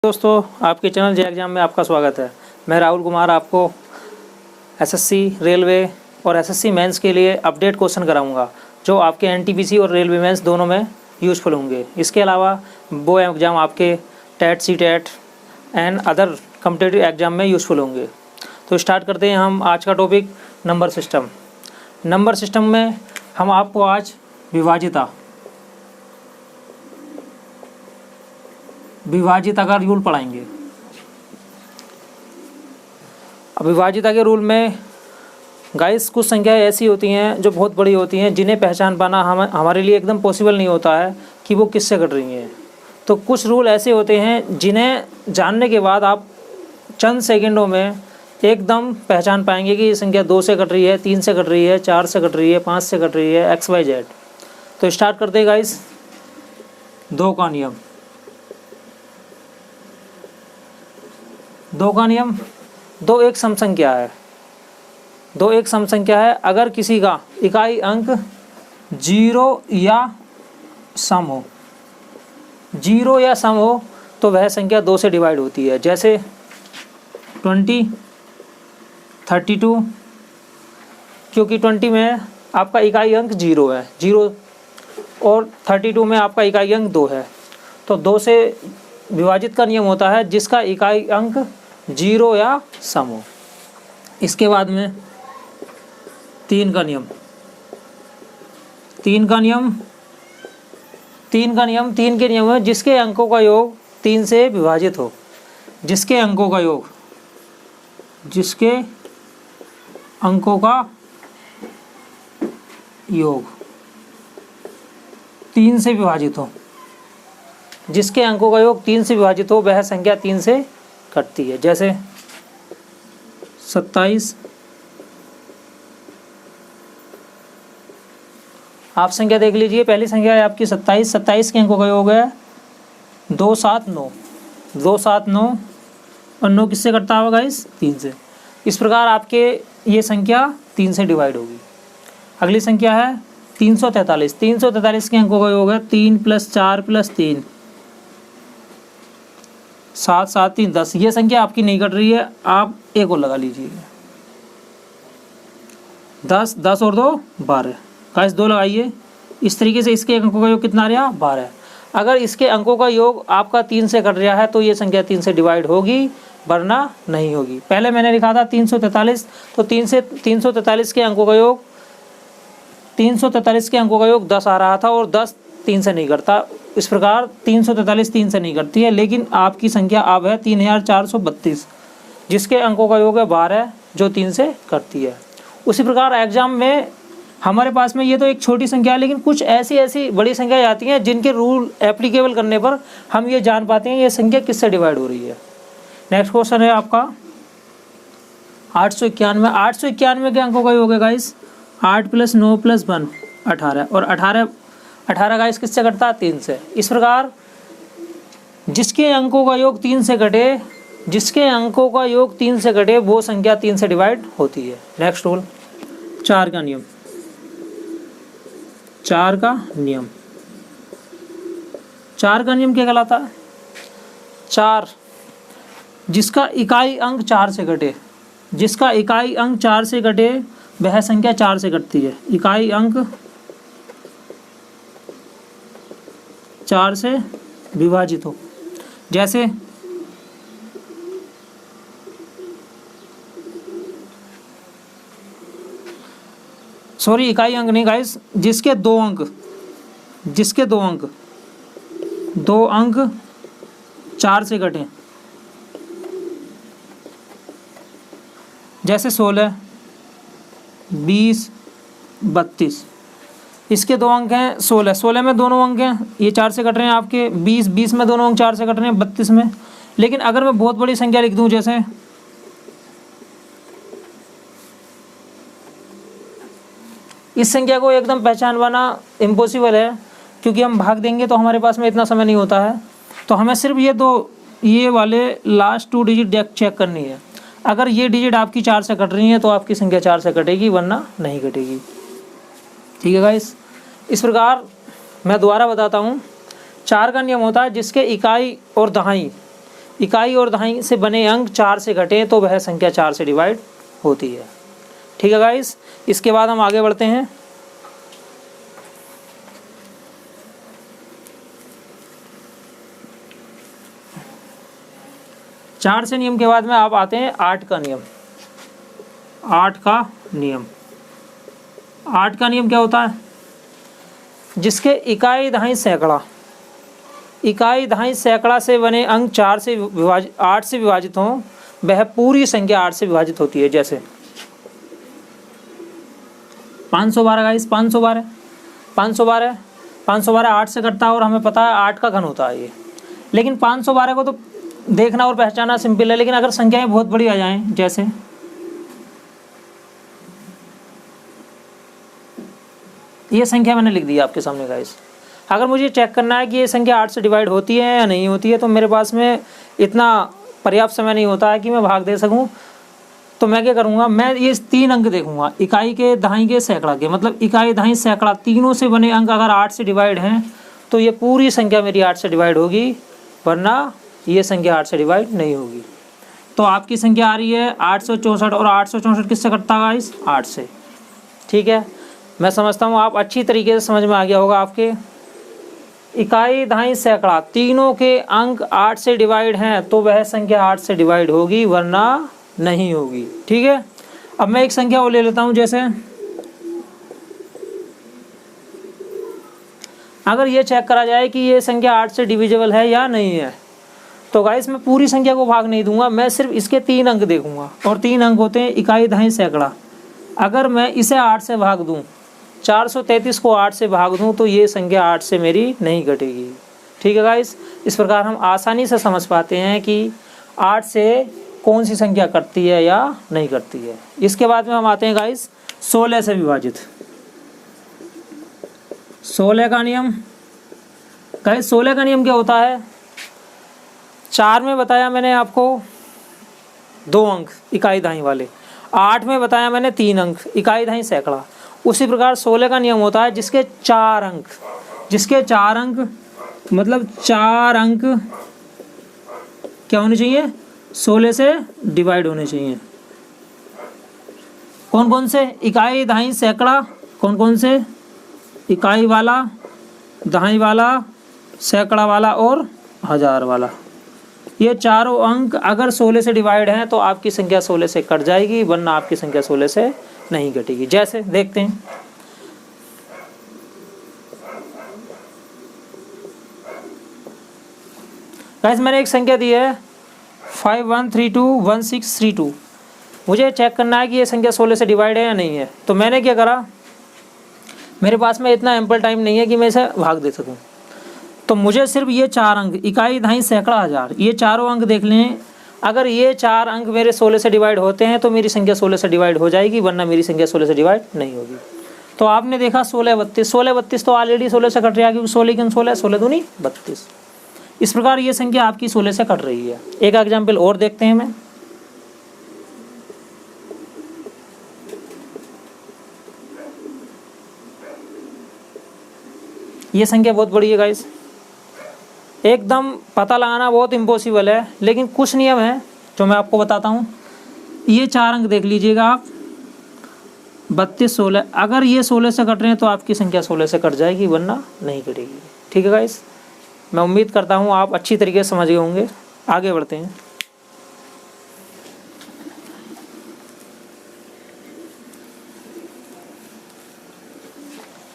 दोस्तों, आपके चैनल जे एग्जाम में आपका स्वागत है। मैं राहुल कुमार आपको एसएससी, रेलवे और एसएससी मेंस के लिए अपडेट क्वेश्चन कराऊंगा जो आपके एनटीपीसी और रेलवे मेंस दोनों में यूज़फुल होंगे। इसके अलावा वो एग्ज़ाम आपके TET, CTET and other competitive exam में यूज़फुल होंगे। तो स्टार्ट करते हैं हम आज का topic number system. Number system में हम आपको आज विभाजिता का रूल पढ़ाएंगे। अब विभाजिता के रूल में गाइस कुछ संख्याएं ऐसी होती हैं जो बहुत बड़ी होती हैं, जिन्हें पहचान पाना हमारे लिए एकदम पॉसिबल नहीं होता है कि वो किससे कट रही हैं। तो कुछ रूल ऐसे होते हैं जिन्हें जानने के बाद आप चंद सेकंडों में एकदम पहचान पाएंगे कि ये संख्या 2 से कट रही है, 3 से कट रही है, 4 से कट रही है, 5 से कट रही है, XYZ। तो स्टार्ट करते हैं गाइस। 2 का नियम। 2 का नियम, 2 एक सम संख्या है। 2 एक सम संख्या है। अगर किसी का इकाई अंक 0 या सम हो, 0 या सम हो तो वह संख्या 2 से डिवाइड होती है। जैसे 20, 32, क्योंकि 20 में आपका इकाई अंक 0 है, 0, और 32 में आपका इकाई अंक 2 है। तो 2 से विभाजित का नियम होता है जिसका इकाई अंक 0 या सम हो। इसके बाद में 3 का नियम। 3 के नियम है जिसके अंकों का योग 3 से विभाजित हो। जिसके अंकों का योग 3 से विभाजित हो। जिसके अंकों का योग 3 से विभाजित हो वह संख्या 3 से कटती है। जैसे 27, आप संख्या देख लीजिए। पहली संख्या है आपकी 27। 27 के अंकों का योग है 2, 7, 9। 2, 7, 9 और 9 किससे कटता होगा गाइस? 3 से। इस प्रकार आपके ये संख्या 3 से डिवाइड होगी। अगली संख्या है 343। 343 के अंकों का योग है 3 + 4 + 3, 7, 7, 3, 10। ये संख्या आपकी नहीं कट रही है, आप एक और लगा लीजिए। 10, 10 और 2 12। गाइस 2 लगाइए। इस तरीके से इसके अंकों का योग कितना आ रहा? 12। अगर इसके अंकों का योग आपका 3 से कट रहा है तो ये संख्या 3 से डिवाइड होगी, वरना नहीं होगी। पहले मैंने लिखा था 343, तो 343 के अंकों का योग 10 आ रहा था, और 10 3 से नहीं कटता। इस प्रकार 343 3 से नहीं कटती है। लेकिन आपकी संख्या अब है 3432, जिसके अंकों का योग है 12, जो 3 से कटती है। उसी प्रकार एग्जाम में हमारे पास में ये तो एक छोटी संख्या है, लेकिन कुछ ऐसी बड़ी संख्याएं आती हैं जिनके रूल एप्लीकेबल करने पर हम ये जान पाते हैं ये संख्या किससे डिवाइड हो रही है। नेक्स्ट क्वेश्चन है आपका 891। 891 के अंकों का योग है गाइस 8 + 9 + 1 18, और 18 गाइस किससे कटता है? 3 से। इस प्रकार जिसके अंकों का योग 3 से कटे वो संख्या 3 से डिवाइड होती है। नेक्स्ट रूल 4 का नियम। 4 का नियम क्या कहलाता है? 4, जिसका इकाई अंक 4 से कटे, वह संख्या 4 से कटती है। इकाई अंक 4 से विभाजित हो। जैसे इकाई अंक नहीं गाइस, जिसके दो अंक 4 से कटें। जैसे 16, 20, 32। इसके 2 अंक हैं। 16 में दोनों अंक हैं, ये 4 से कट रहे हैं आपके। 20 में दोनों अंक 4 से कट रहे हैं, 32 में। लेकिन अगर मैं बहुत बड़ी संख्या लिख दूं, जैसे इस संख्या को एकदम पहचान पाना इम्पॉसिबल है, क्योंकि हम भाग देंगे तो हमारे पास में इतना समय नहीं होता है। तो हमें सिर्फ ये वाले लास्ट 2 डिजिट चेक करनी है। अगर ये डिजिट आपकी 4 से कट रही है तो आपकी संख्या 4 से कटेगी, वरना नहीं कटेगी। ठीक है गाइस। इस प्रकार मैं दोबारा बताता हूँ, 4 का नियम होता है जिसके इकाई और दहाई इकाई और दहाई से बने अंक 4 से घटे तो वह संख्या 4 से डिवाइड होती है। ठीक है गाइस, इसके बाद हम आगे बढ़ते हैं। चार से नियम के बाद में आप आते हैं 8 का नियम। 8 का नियम, 8 का नियम क्या होता है? जिसके इकाई दहाई सैकड़ा, इकाई दहाई सैकड़ा से बने अंक 8 से विभाजित हों वह पूरी संख्या 8 से विभाजित होती है। जैसे 512 गाइस, 512 512 512 8 से कटता है और हमें पता है 8 का घन होता है ये। लेकिन 512 को तो देखना और पहचानना सिंपल है, लेकिन अगर संख्याएं बहुत बड़ी आ जाएं, जैसे ये संख्या मैंने लिख दी आपके सामने गाइस, अगर मुझे चेक करना है कि ये संख्या 8 से डिवाइड होती है या नहीं होती है, तो मेरे पास में इतना पर्याप्त समय नहीं होता है कि मैं भाग दे सकूं। तो मैं क्या करूंगा, मैं ये 3 अंक देखूंगा, इकाई के दहाई के सैकड़ा के, मतलब इकाई दहाई सैकड़ा तीनों से बने अंक अगर 8 से डिवाइड हैं तो ये पूरी संख्या मेरी 8 से डिवाइड होगी, वरना ये संख्या 8 से डिवाइड नहीं होगी। तो आपकी संख्या आ रही है 864, और 864 किससे कटता है गाइस? 8 से। ठीक है, मैं समझता हूँ आप अच्छी तरीके से समझ में आ गया होगा आपके। इकाई दहाई सैकड़ा तीनों के अंक 8 से डिवाइड हैं तो वह संख्या 8 से डिवाइड होगी, वरना नहीं होगी। ठीक है, अब मैं एक संख्या और ले लेता हूँ। जैसे अगर ये चेक करा जाए कि ये संख्या 8 से डिविजिबल है या नहीं है, तो गाइस मैं पूरी संख्या को भाग नहीं दूंगा, मैं सिर्फ इसके 3 अंक देखूंगा, और 3 अंक होते हैं इकाई दहाई सैकड़ा। अगर मैं इसे 8 से भाग दूं, 433 को 8 से भाग दूं, तो ये संख्या 8 से मेरी नहीं घटेगी। ठीक है गाइस, इस प्रकार हम आसानी से समझ पाते हैं कि 8 से कौन सी संख्या कटती है या नहीं कटती है। इसके बाद में हम आते हैं गाइस 16 से विभाजित। 16 का नियम गाइस, 16 का नियम क्या होता है? 4 में बताया मैंने आपको 2 अंक इकाई दहाई वाले, 8 में बताया मैंने 3 अंक इकाई दहाई सैकड़ा। उसी प्रकार 16 का नियम होता है जिसके 4 अंक, मतलब 4 अंक क्या होने चाहिए? 16 से डिवाइड होने चाहिए। कौन कौन से? इकाई दहाई सैकड़ा, कौन कौन से? इकाई वाला, दहाई वाला, सैकड़ा वाला और हजार वाला। ये चारों अंक अगर 16 से डिवाइड हैं तो आपकी संख्या 16 से कट जाएगी, वरना आपकी संख्या 16 से नहीं घटेगी। जैसे देखते हैं, गाइस मैंने एक संख्या दी है 51321632। मुझे चेक करना है कि ये संख्या 16 से डिवाइड है या नहीं है। तो मैंने क्या करा, मेरे पास में इतना एम्पल टाइम नहीं है कि मैं इसे भाग दे सकूं, तो मुझे सिर्फ ये 4 अंक इकाई दहाई सैकड़ा हजार, ये चारों अंक देख लें। अगर ये 4 अंक मेरे 16 से डिवाइड होते हैं तो मेरी संख्या 16 से डिवाइड हो जाएगी, वरना मेरी संख्या 16 से डिवाइड नहीं होगी। तो आपने देखा 1632 तो ऑलरेडी 16 से कट रहा है, क्योंकि 16 की 16 16 दूनी 32। इस प्रकार ये संख्या आपकी 16 से कट रही है। एक एग्जाम्पल और देखते हैं मैं। ये संख्या बहुत बड़ी है गाइस, एकदम पता लगाना बहुत इम्पॉसिबल है, लेकिन कुछ नियम है जो मैं आपको बताता हूँ। ये 4 अंक देख लीजिएगा आप, 32 16। अगर ये 16 से कट रहे हैं तो आपकी संख्या 16 से कट जाएगी, वरना नहीं कटेगी। ठीक है गाइस, मैं उम्मीद करता हूँ आप अच्छी तरीके से समझ गए होंगे। आगे बढ़ते हैं।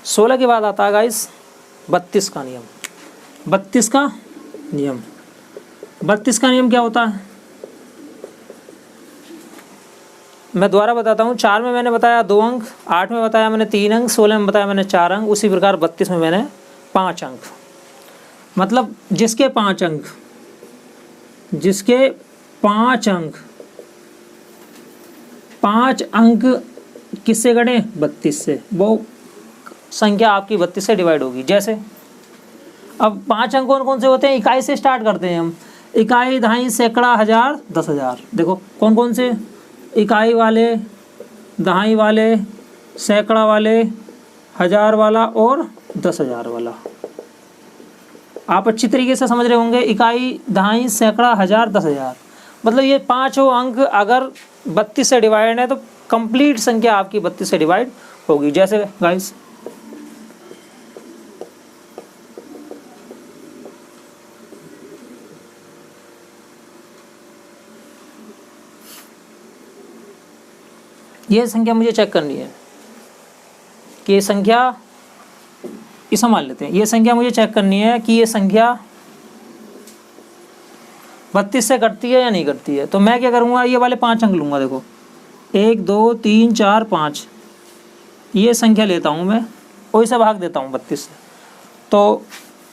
सोलह के बाद आता है गाइस 32 का नियम। 32 का नियम, 32 का नियम क्या होता है मैं दोबारा बताता हूँ। 4 में मैंने बताया 2 अंक, 8 में बताया मैंने 3 अंक, 16 में बताया मैंने 4 अंक। उसी प्रकार 32 में मैंने 5 अंक, मतलब जिसके 5 अंक, जिसके 5 अंक, 5 अंक किससे गणे? 32 से। वो संख्या आपकी 32 से डिवाइड होगी। जैसे अब 5 अंक कौन कौन से होते हैं? इकाई से स्टार्ट करते हैं हम। इकाई दहाई सैकड़ा हजार 10,000। देखो कौन कौन से? इकाई वाले, दहाई वाले, सैकड़ा वाले, हजार वाला और 10,000 वाला। आप अच्छी तरीके से समझ रहे होंगे। इकाई, दहाई, सैकड़ा, हजार, 10,000, मतलब ये पांचों अंक अगर 32 से डिवाइड है तो कंप्लीट संख्या आपकी 32 से डिवाइड होगी। जैसे गाइस ये संख्या मुझे चेक करनी है कि ये संख्या, इसे मान लेते हैं, ये संख्या मुझे चेक करनी है कि ये संख्या 32 से कटती है या नहीं कटती है। तो मैं क्या करूँगा, ये वाले 5 अंक लूँगा। देखो 1 2 3 4 5, ये संख्या लेता हूँ मैं और इसे भाग देता हूँ 32 से। तो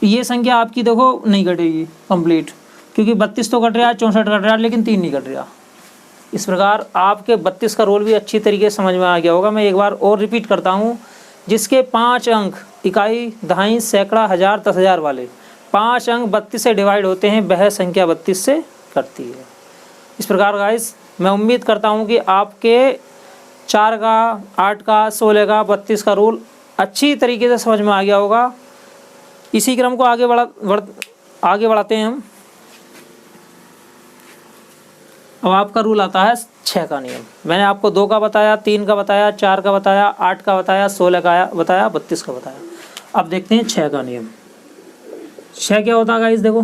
ये संख्या आपकी देखो नहीं कटेगी कंप्लीट, क्योंकि 32 तो कट रहा है, 64 कट रहा है, लेकिन 3 नहीं कट रहा। इस प्रकार आपके 32 का रोल भी अच्छी तरीके से समझ में आ गया होगा। मैं एक बार और रिपीट करता हूँ, जिसके 5 अंक इकाई, दहाई, सैकड़ा, हजार, 10,000 वाले 5 अंक 32 से डिवाइड होते हैं, वह संख्या 32 से कटती है। इस प्रकार गाइस मैं उम्मीद करता हूँ कि आपके 4 का, 8 का, 16 का, 32 का रूल अच्छी तरीके से समझ में आ गया होगा। इसी क्रम को आगे बढ़ाते हैं हम। अब आपका रूल आता है 6 का नियम। मैंने आपको 2 का बताया, 3 का बताया, 4 का बताया, 8 का बताया, 16 का बताया, 32 का बताया। अब देखते हैं 6 का नियम। 6 क्या होता है गाइस, देखो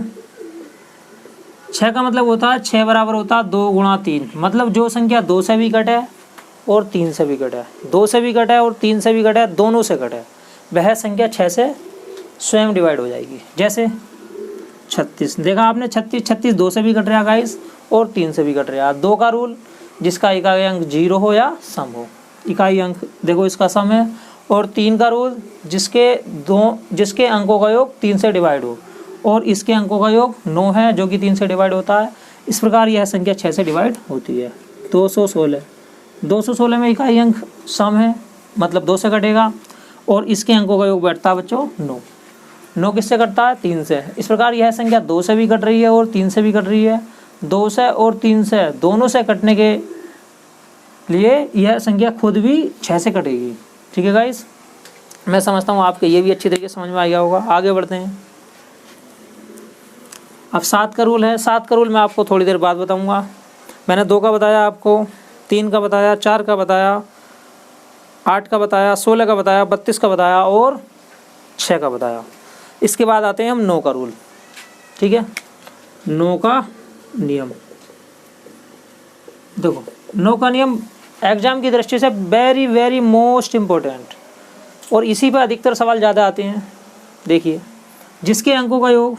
6 का मतलब होता है 6 बराबर होता है 2 गुणा 3, मतलब जो संख्या 2 से भी कटे और 3 से भी कटे, 2 से भी कटे और 3 से भी कटे, दोनों से कटे, वह संख्या 6 से स्वयं डिवाइड हो जाएगी। जैसे 36, देखा आपने 36 2 से भी कट रहा गाइस और 3 से भी कट रहा। 2 का रूल, जिसका इकाई अंक 0 हो या सम हो, इकाई अंक देखो इसका सम है। और 3 का रूल, जिसके अंकों का योग 3 से डिवाइड हो और इसके अंकों का योग 9 है, जो कि 3 से डिवाइड होता है। इस प्रकार यह संख्या 6 से डिवाइड होती है। 216 में इकाई अंक सम है, मतलब 2 से कटेगा और इसके अंकों का योग बैठता है बच्चों 9 किससे कटता है, 3 से। इस प्रकार यह संख्या 2 से भी कट रही है और 3 से भी कट रही है। 2 से और 3 से दोनों से कटने के लिए यह संख्या खुद भी 6 से कटेगी। ठीक है गाइस, मैं समझता हूँ आपके ये भी अच्छी तरीके से समझ में आ गया होगा। आगे बढ़ते हैं। अब 7 का रूल है। 7 का रूल मैं आपको थोड़ी देर बाद बताऊँगा। मैंने 2 का बताया आपको, 3 का बताया, 4 का बताया, 8 का बताया, 16 का बताया, 32 का बताया और 6 का बताया। इसके बाद आते हैं हम 9 का रूल। ठीक है, 9 का नियम। देखो 9 का नियम एग्जाम की दृष्टि से वेरी वेरी मोस्ट इम्पोर्टेंट, और इसी पर अधिकतर सवाल ज़्यादा आते हैं। देखिए, जिसके अंकों का योग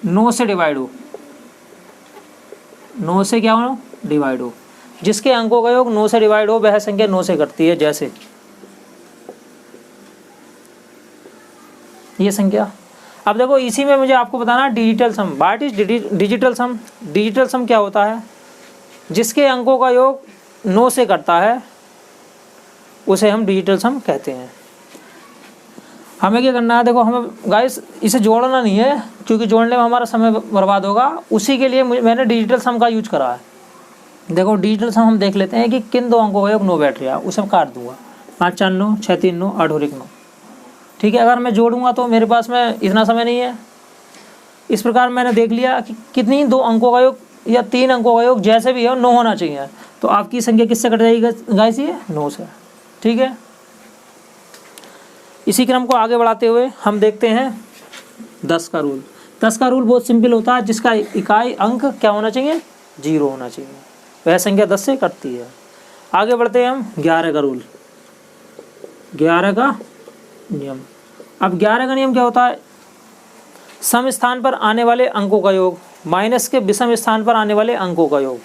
9 से डिवाइड हो, 9 से क्या हो, डिवाइड हो, जिसके अंकों का योग 9 से डिवाइड हो, वह संख्या 9 से कटती है। जैसे ये संख्या। अब देखो इसी में मुझे आपको बताना digital sum. What is digital sum? Digital sum क्या होता है? जिसके अंकों का योग 9 से कटता है उसे हम डिजिटल सम कहते हैं। हमें क्या करना है, देखो हमें गाइस इसे जोड़ना नहीं है, क्योंकि जोड़ने में हमारा समय बर्बाद होगा। उसी के लिए मैंने डिजिटल सम का यूज करा है। देखो डिजिटल सम हम देख लेते हैं कि किन 2 अंकों का योग 9 बैठ रहा है, उसे मैं काट दूंगा। 5 4 9, 6 3 9, 8 और 1 9। ठीक है, अगर मैं जोड़ूंगा तो मेरे पास में इतना समय नहीं है। इस प्रकार मैंने देख लिया कि कितनी 2 अंकों का योग या 3 अंकों का योग जैसे भी है 9 होना चाहिए। तो आपकी संख्या किससे कट जाएगी गाइस? ये 9 से। ठीक है, इसी क्रम को आगे बढ़ाते हुए हम देखते हैं 10 का रूल। 10 का रूल बहुत सिंपल होता है, जिसका इकाई अंक क्या होना चाहिए? 0 होना चाहिए, वह संख्या 10 से कटती है। आगे बढ़ते हैं हम 11 का रूल, 11 का नियम। अब 11 का नियम क्या होता है? सम स्थान पर आने वाले अंकों का योग माइनस के विषम स्थान पर आने वाले अंकों का योग।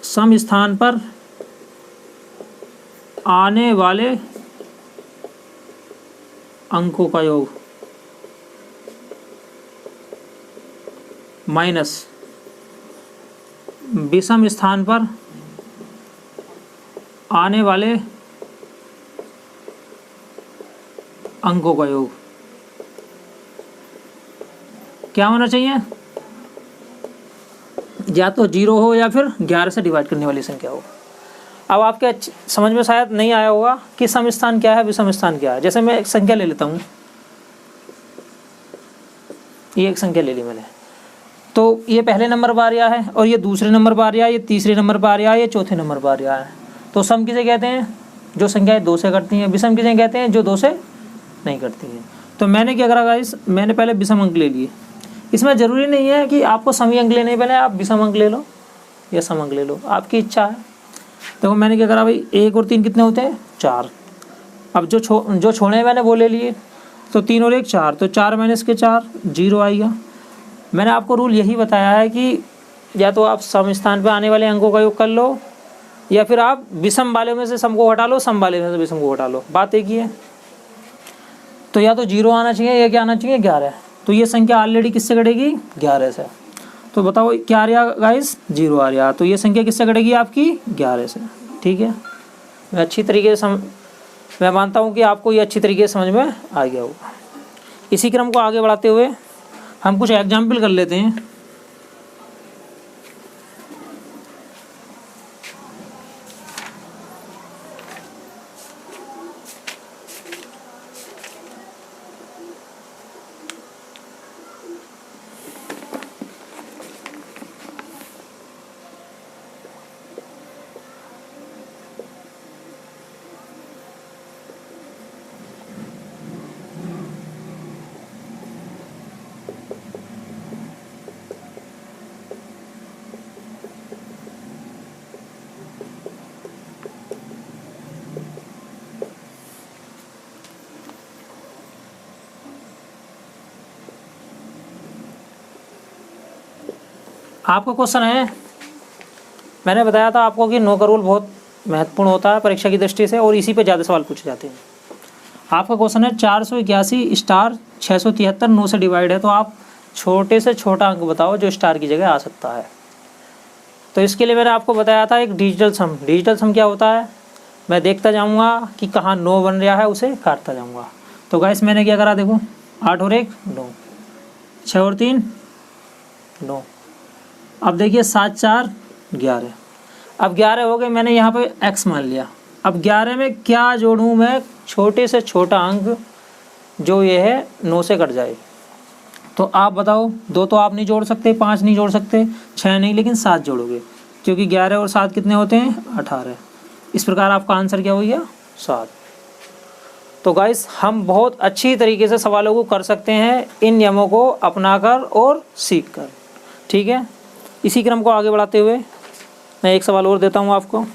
सम स्थान पर आने वाले अंकों का योग माइनस विषम स्थान पर आने वाले अंकों का योग क्या होना चाहिए? या तो 0 हो या फिर 11 से डिवाइड करने वाली संख्या हो। अब आपके समझ में शायद नहीं आया होगा कि सम स्थान क्या है, विषम स्थान क्या है। जैसे मैं एक संख्या ले लेता हूँ, ये एक संख्या ले ली मैंने, तो ये पहले नंबर पर आ रहा है और ये दूसरे नंबर पर आ रहा है, ये तीसरे नंबर पर आ रहा है, ये चौथे नंबर पर आ रहा है। तो सम किसे कहते हैं? जो संख्याएं 2 से कटती हैं। विषम किसे कहते हैं? जो 2 से नहीं कटती हैं। तो मैंने क्या करा गाइस, मैंने पहले विषम अंक ले लिए। इसमें ज़रूरी नहीं है कि आपको समी अंक लेने पहले, आप विषम अंक ले लो या सम अंक ले लो, आपकी इच्छा है। देखो मैंने क्या करा भाई, 1 और 3 कितने होते हैं? 4। अब जो छोड़े मैंने वो ले लिए, तो 3 और 1 4, तो 4 माइनस के 4 0 आएगा। मैंने आपको रूल यही बताया है कि या तो आप सम स्थान पर आने वाले अंकों का योग कर लो, या फिर आप विषम वाले में से सम को हटा लो, सम वाले में से विषम को हटा लो, बात एक ही है। तो या तो 0 आना चाहिए या क्या आना चाहिए? 11। तो ये संख्या ऑलरेडी किससे कटेगी? 11 से। तो बताओ क्या आ रहा गाइस? 0 आ रहा। तो ये संख्या किससे कटेगी आपकी? 11 से। ठीक है, मैं अच्छी तरीके से मैं मानता हूँ कि आपको ये अच्छी तरीके से समझ में आ गया होगा। इसी क्रम को आगे बढ़ाते हुए हम कुछ एग्जाम्पल कर लेते हैं। आपका क्वेश्चन है, मैंने बताया था आपको कि 9 का रूल बहुत महत्वपूर्ण होता है परीक्षा की दृष्टि से, और इसी पे ज़्यादा सवाल पूछे जाते हैं। आपका क्वेश्चन है 481 स्टार 673 9 से डिवाइड है, तो आप छोटे से छोटा अंक बताओ जो स्टार की जगह आ सकता है। तो इसके लिए मैंने आपको बताया था एक डिजिटल सम। डिजिटल सम क्या होता है? मैं देखता जाऊँगा कि कहाँ 9 बन रहा है, उसे काटता जाऊँगा। तो गाइस मैंने क्या करा, देखो 8 और 1 9, 6 और 3 9। अब देखिए 7 4 11। अब 11 हो गए, मैंने यहाँ पे x मान लिया। अब 11 में क्या जोड़ूँ मैं? छोटे से छोटा अंक जो ये है 9 से कट जाए। तो आप बताओ, 2 तो आप नहीं जोड़ सकते, 5 नहीं जोड़ सकते, 6 नहीं, लेकिन 7 जोड़ोगे, क्योंकि 11 और 7 कितने होते हैं? 18। इस प्रकार आपका आंसर क्या हो गया? 7। तो गाइस हम बहुत अच्छी तरीके से सवालों को कर सकते हैं इन नियमों को अपनाकर और सीख कर। ठीक है, इसी क्रम को आगे बढ़ाते हुए मैं एक सवाल और देता हूँ आपको।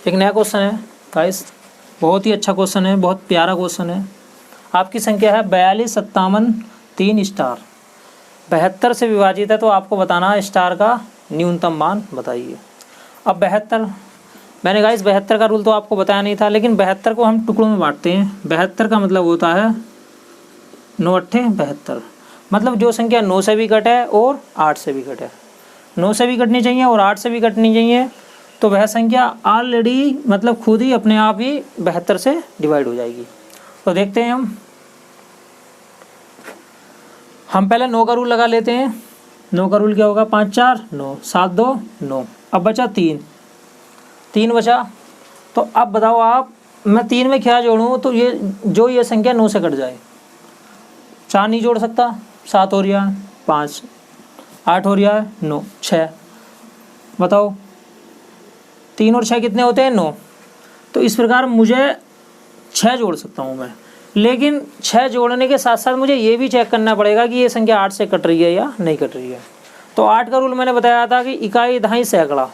एक नया क्वेश्चन है गाइस, बहुत ही अच्छा क्वेश्चन है, बहुत प्यारा क्वेश्चन है। आपकी संख्या है 42 57 3 स्टार 72 से विभाजित है, तो आपको बताना है स्टार का न्यूनतम मान बताइए। अब 72, मैंने गाइस 72 का रूल तो आपको बताया नहीं था, लेकिन 72 को हम टुकड़ों में बांटते हैं। 72 का मतलब होता है 9 8 72, मतलब जो संख्या 9 से भी कटे और 8 से भी कटे। 9 से भी कटनी चाहिए और 8 से भी कटनी चाहिए, तो वह संख्या ऑलरेडी मतलब खुद ही अपने आप ही 72 से डिवाइड हो जाएगी। तो देखते हैं हम पहले 9 का रूल लगा लेते हैं। 9 का रूल क्या होगा? 5 4 9 7 2 9। अब बचा 3 बचा। तो अब बताओ आप, मैं 3 में क्या जोड़ूँ? तो ये संख्या 9 से कट जाए। 4 नहीं जोड़ सकता, 7 हो रहा है 5, 8 हो रहा है 9, 6। बताओ 3 और 6 कितने होते हैं? 9। तो इस प्रकार मुझे 6 जोड़ सकता हूँ मैं, लेकिन 6 जोड़ने के साथ साथ मुझे ये भी चेक करना पड़ेगा कि ये संख्या 8 से कट रही है या नहीं कट रही है। तो 8 का रूल मैंने बताया था कि इकाई दहाई सैकड़ा,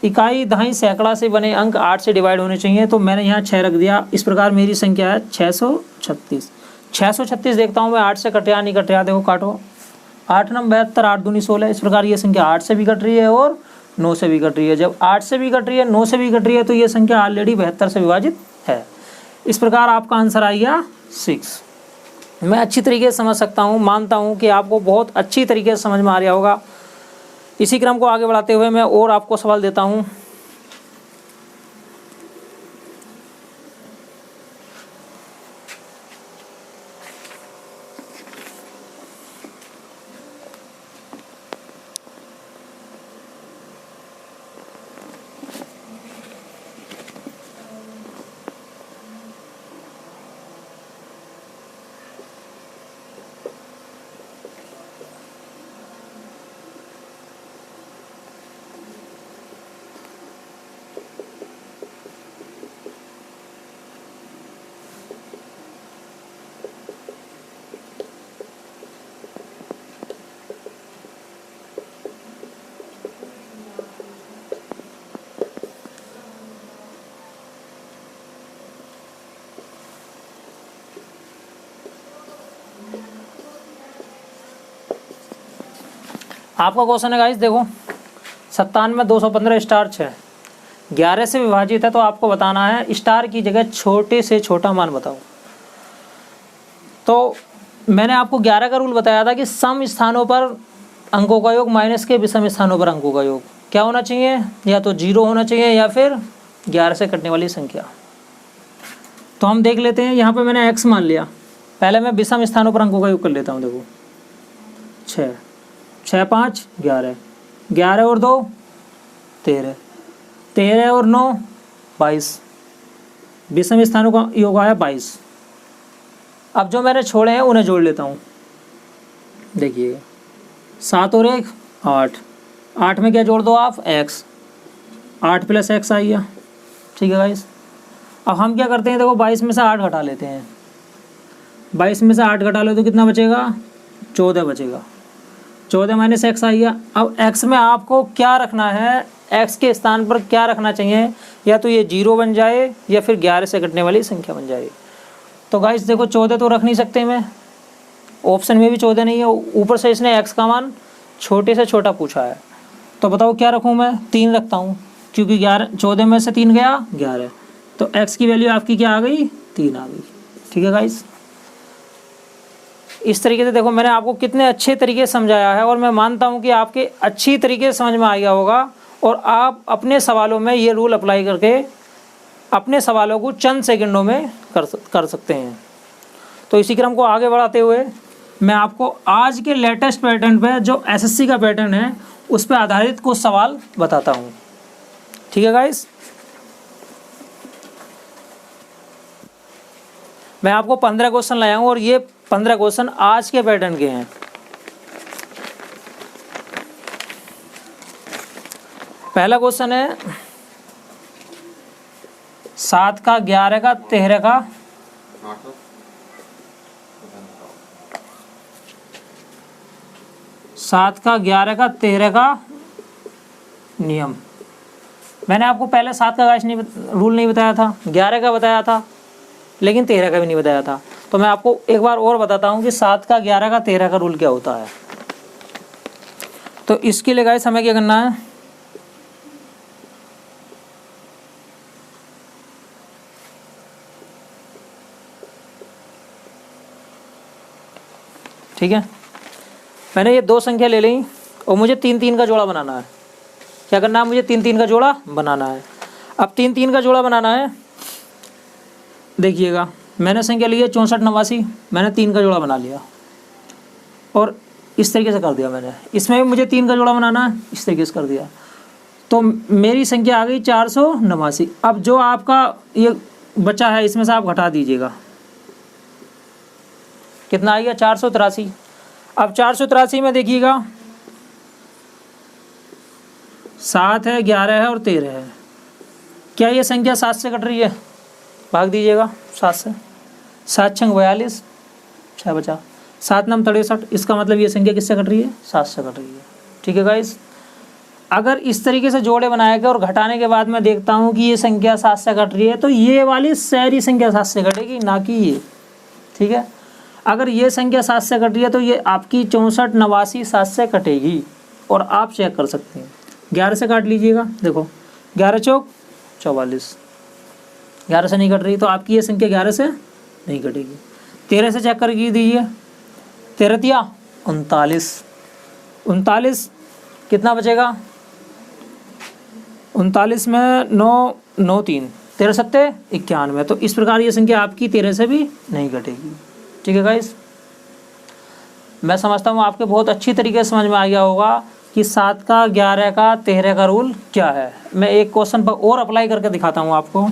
इकाई दहाई सैकड़ा से बने अंक 8 से डिवाइड होने चाहिए। तो मैंने यहाँ 6 रख दिया। इस प्रकार मेरी संख्या है 636। 636 देखता हूँ मैं 8 से कटे या नहीं कटे, देखो काटो, 8 9 72, 8 दूनी 16। इस प्रकार ये संख्या 8 से भी कट रही है और 9 से भी कट रही है। जब 8 से भी कट रही है, 9 से भी कट रही है, तो ये संख्या ऑलरेडी 72 से विभाजित है। इस प्रकार आपका आंसर आ गया 6। मैं अच्छी तरीके से समझ सकता हूँ, मानता हूँ कि आपको बहुत अच्छी तरीके से समझ में आ रहा होगा। इसी क्रम को आगे बढ़ाते हुए मैं और आपको सवाल देता हूँ। आपका क्वेश्चन है गाइस, देखो 97 215 स्टार 6 11 से विभाजित है, तो आपको बताना है स्टार की जगह छोटे से छोटा मान बताओ। तो मैंने आपको 11 का रूल बताया था कि सम स्थानों पर अंकों का योग माइनस के विषम स्थानों पर अंकों का योग क्या होना चाहिए, या तो 0 होना चाहिए या फिर 11 से कटने वाली संख्या। तो हम देख लेते हैं, यहाँ पे मैंने x मान लिया। पहले मैं विषम स्थानों पर अंकों का योग कर लेता हूँ। देखो 6 6 5 11, 11 और 2 13, 13 और 9 22, विषम स्थानों का योग आया 22। अब जो मैंने छोड़े हैं उन्हें जोड़ लेता हूँ। देखिएगा 7 और 1 8, 8 में क्या जोड़ दो आप, x, 8 + x आ गया। ठीक है गाइस, अब हम क्या करते हैं, देखो 22 में से 8 घटा लेते हैं। 22 में से 8 घटा लो तो कितना बचेगा, 14 बचेगा। 14 - x आ गया। अब x में आपको क्या रखना है, x के स्थान पर क्या रखना चाहिए, या तो ये 0 बन जाए या फिर 11 से कटने वाली संख्या बन जाए। तो गाइस देखो 14 तो रख नहीं सकते मैं, ऑप्शन में भी 14 नहीं है, ऊपर से इसने x का मान छोटे से छोटा पूछा है। तो बताओ क्या रखूँ मैं, 3 रखता हूँ, क्योंकि 14 में से 3 गया 11, तो x की वैल्यू आपकी क्या आ गई, 3 आ गई। ठीक है गाइस, इस तरीके से देखो मैंने आपको कितने अच्छे तरीके से समझाया है, और मैं मानता हूँ कि आपके अच्छी तरीके से समझ में आ गया होगा, और आप अपने सवालों में ये रूल अप्लाई करके अपने सवालों को चंद सेकंडों में कर सकते हैं। तो इसी क्रम को आगे बढ़ाते हुए मैं आपको आज के लेटेस्ट पैटर्न पे, जो एसएससी का पैटर्न है, उस पर आधारित कुछ सवाल बताता हूँ। ठीक है गाइस, मैं आपको 15 क्वेश्चन लाया हूँ, और ये 15 क्वेश्चन आज के पैटर्न के हैं। पहला क्वेश्चन है 7 का 11 का 13 का 7 का 11 का 13 का नियम। मैंने आपको पहले 7 का रूल नहीं बताया था, 11 का बताया था, लेकिन 13 का भी नहीं बताया था। तो मैं आपको एक बार और बताता हूँ कि 7 का 11 का 13 का रूल क्या होता है। तो इसके लिए गाइस हमें क्या करना है, ठीक है, मैंने ये 2 संख्या ले ली और मुझे 3 3 का जोड़ा बनाना है। क्या करना है, मुझे 3 3 का जोड़ा बनाना है। अब 3 3 का जोड़ा बनाना है, देखिएगा मैंने संख्या ली है 64 89, मैंने 3 का जोड़ा बना लिया और इस तरीके से कर दिया मैंने। इसमें भी मुझे 3 का जोड़ा बनाना है, इस तरीके से कर दिया, तो मेरी संख्या आ गई 489। अब जो आपका ये बचा है इसमें से आप घटा दीजिएगा, कितना आ गया 483। अब 483 में देखिएगा 7 है, 11 है और 13 है। क्या ये संख्या 7 से कट रही है, भाग दीजिएगा 7 से, 7 छंग 42, 6 बचा, 7 9 63। इसका मतलब ये संख्या किससे कट रही है, 7 से कट रही है। ठीक है गाइस। अगर इस तरीके से जोड़े बनाए गए और घटाने के बाद मैं देखता हूँ कि ये संख्या 7 से कट रही है, तो ये वाली सारी संख्या 7 से कटेगी, ना कि ये। ठीक है, अगर ये संख्या 7 से कट रही है तो ये आपकी 64, 89 7 से कटेगी, और आप चेक कर सकते हैं। 11 से काट लीजिएगा, देखो 11 चौक 44, 11 से नहीं कट रही, तो आपकी ये संख्या 11 से नहीं कटेगी। 13 से चेक करके दीजिए, 13 तिया 39, 39 कितना बचेगा, 39 में 9, 9 3, 13 सत्ते 91। तो इस प्रकार ये संख्या आपकी 13 से भी नहीं घटेगी। ठीक है गाइस, मैं समझता हूँ आपके बहुत अच्छी तरीके से समझ में आ गया होगा कि 7 का, 11 का, 13 का रूल क्या है। मैं एक क्वेश्चन पर और अप्लाई करके दिखाता हूँ आपको।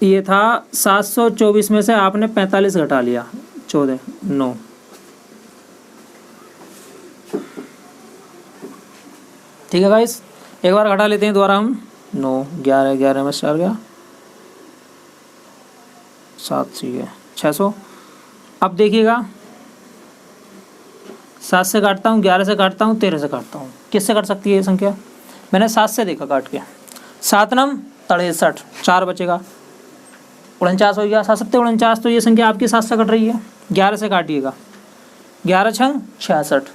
ये था 724 में से आपने 45 घटा लिया, 14, 9। ठीक है गाइस, एक बार घटा लेते हैं दोबारा हम। 9, 11, 11 में 4 गया, 7 सी है 600। अब देखिएगा, 7 से काटता हूँ, 11 से काटता हूँ, 13 से काटता हूँ, किससे कट सकती है ये संख्या? मैंने 7 से देखा काट के। 7 नम 63, 4 बचेगा, 49 हो गया, 7 सत्ते 49। तो ये संख्या आपकी 7 से कट रही है। 11 से काटिएगा, 11 छंग 66,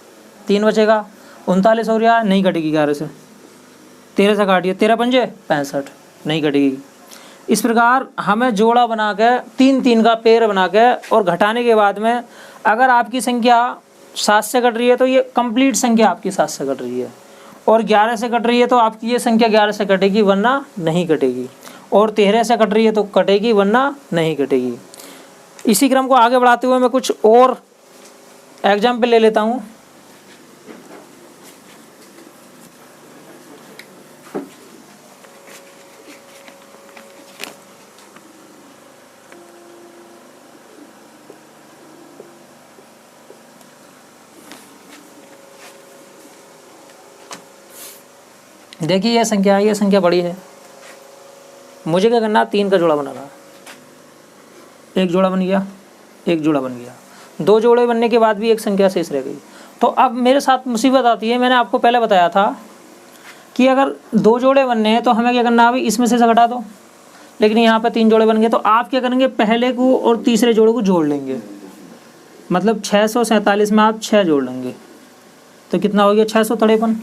3 बचेगा, 39 हो गया, नहीं कटेगी 11 से। 13 से काटिए, 13 पंजे 65, नहीं कटेगी। इस प्रकार हमें जोड़ा बना के 3 3 का पेड़ बना के और घटाने के बाद में अगर आपकी संख्या 7 से कट रही है तो ये कंप्लीट संख्या आपकी 7 से कट रही है, और 11 से कट रही है तो आपकी ये संख्या 11 से कटेगी, वरना नहीं कटेगी, और 13 से कट रही है तो कटेगी, वरना नहीं कटेगी। इसी क्रम को आगे बढ़ाते हुए मैं कुछ और एग्जाम्पल ले लेता हूँ। देखिए ये संख्या है, ये संख्या बड़ी है, मुझे क्या करना, 3 का जोड़ा बनाना। एक जोड़ा बन गया, एक जोड़ा बन गया, 2 जोड़े बनने के बाद भी एक संख्या शेष रह गई। तो अब मेरे साथ मुसीबत आती है, मैंने आपको पहले बताया था कि अगर 2 जोड़े बनने हैं तो हमें क्या करना है, अभी इसमें से घटा दो, लेकिन यहाँ पे 3 जोड़े बन गए, तो आप क्या करेंगे, पहले को और तीसरे जोड़े को जोड़ लेंगे, मतलब 647 में आप 6 जोड़ लेंगे, तो कितना हो गया, 653।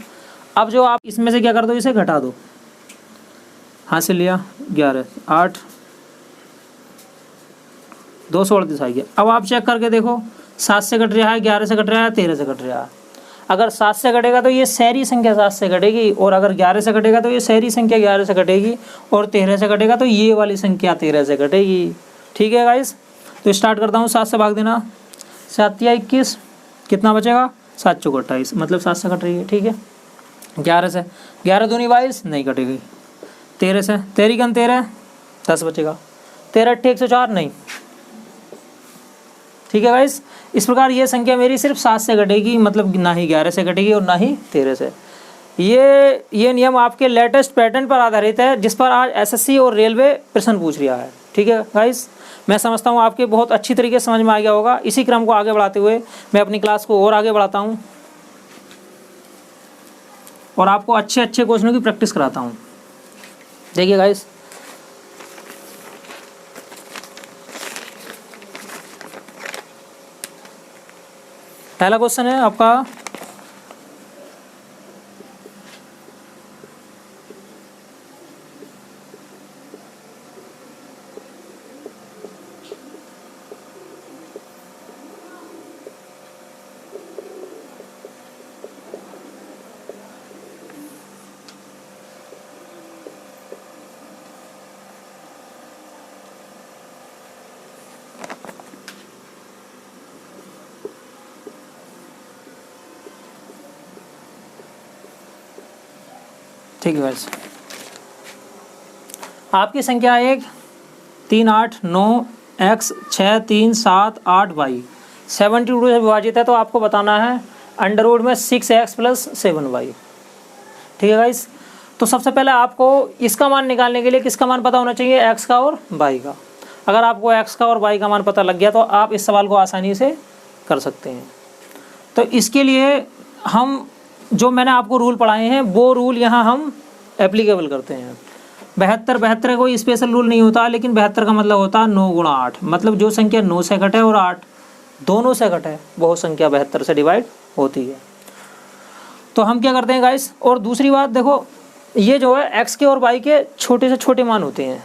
अब जो आप इसमें से क्या कर दो, इसे घटा दो, हाँ से लिया 11, 8, 238 आ गया। अब आप चेक करके देखो, 7 से कट रहा है, 11 से कट रहा है, 13 से कट रहा है। अगर 7 से कटेगा तो ये सारी संख्या 7 से कटेगी, और अगर 11 से कटेगा तो ये सारी संख्या 11 से कटेगी, और 13 से कटेगा तो ये वाली संख्या 13 से कटेगी। ठीक है गाइस, तो स्टार्ट करता हूँ। 7 से भाग देना, 7 या 21, कितना बचेगा, 7 चौक 28, मतलब 7 से कट रही है। ठीक है, 11 से, 11 दूनी 22, नहीं कटेगी। 13 से, 13 कम 13, 10 बचेगा। 13 अट्ठे 104, नहीं। ठीक है गाइस, इस प्रकार ये संख्या मेरी सिर्फ 7 से कटेगी, मतलब ना ही 11 से कटेगी और ना ही 13 से। ये नियम आपके लेटेस्ट पैटर्न पर आधारित है, जिस पर आज एसएससी और रेलवे प्रश्न पूछ रहा है। ठीक है गाइस, मैं समझता हूँ आपके बहुत अच्छी तरीके से समझ में आ गया होगा। इसी क्रम को आगे बढ़ाते हुए मैं अपनी क्लास को और आगे बढ़ाता हूँ और आपको अच्छे अच्छे क्वेश्चनों की प्रैक्टिस कराता हूँ। देखिए गाइस, पहला क्वेश्चन है आपका, ठीक है गाइस, आपकी संख्या 1 3 8 9 x 6 3 7 8 y 72 से विभाजित है, तो आपको बताना है अंडर रूट में 6x + 7y। ठीक है गाइस, तो सबसे पहले आपको इसका मान निकालने के लिए किसका मान पता होना चाहिए, x का और y का। अगर आपको x का और y का मान पता लग गया तो आप इस सवाल को आसानी से कर सकते हैं। तो इसके लिए हम जो मैंने आपको रूल पढ़ाए हैं वो रूल यहाँ हम एप्लीकेबल करते हैं। 72 कोई स्पेशल रूल नहीं होता, लेकिन 72 का मतलब होता है 9 गुणा 8, मतलब जो संख्या 9 से घटे और 8 दोनों से घटे वो संख्या 72 से डिवाइड होती है। तो हम क्या करते हैं गाइस, और दूसरी बात देखो, ये जो है एक्स के और वाई के छोटे से छोटे मान होते हैं,